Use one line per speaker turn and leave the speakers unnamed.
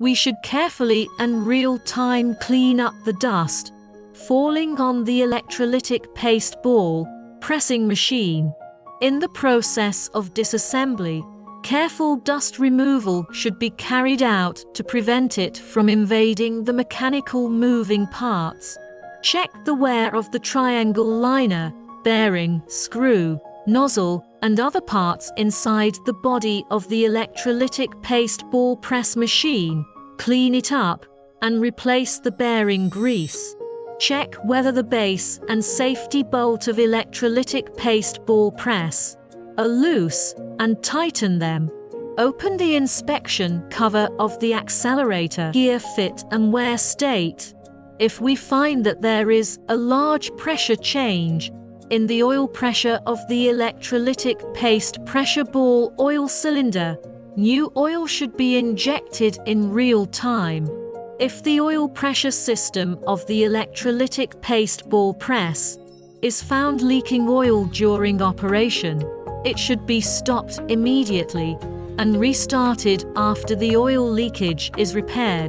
We should carefully and real-time clean up the dust falling on the electrolytic paste ball pressing machine. In the process of disassembly, careful dust removal should be carried out to prevent it from invading the mechanical moving parts. Check the wear of the triangle liner, bearing, screw, nozzle, and other parts inside the body of the electrolytic paste ball press machine. Clean it up and replace the bearing grease. Check whether the base and safety bolt of electrolytic paste ball press are loose and tighten them. Open the inspection cover of the accelerator gear fit and wear state. If we find that there is a large pressure change in the oil pressure of the electrolytic paste pressure ball oil cylinder, new oil should be injected in real time. If the oil pressure system of the electrolytic paste ball press is found leaking oil during operation, it should be stopped immediately and restarted after the oil leakage is repaired.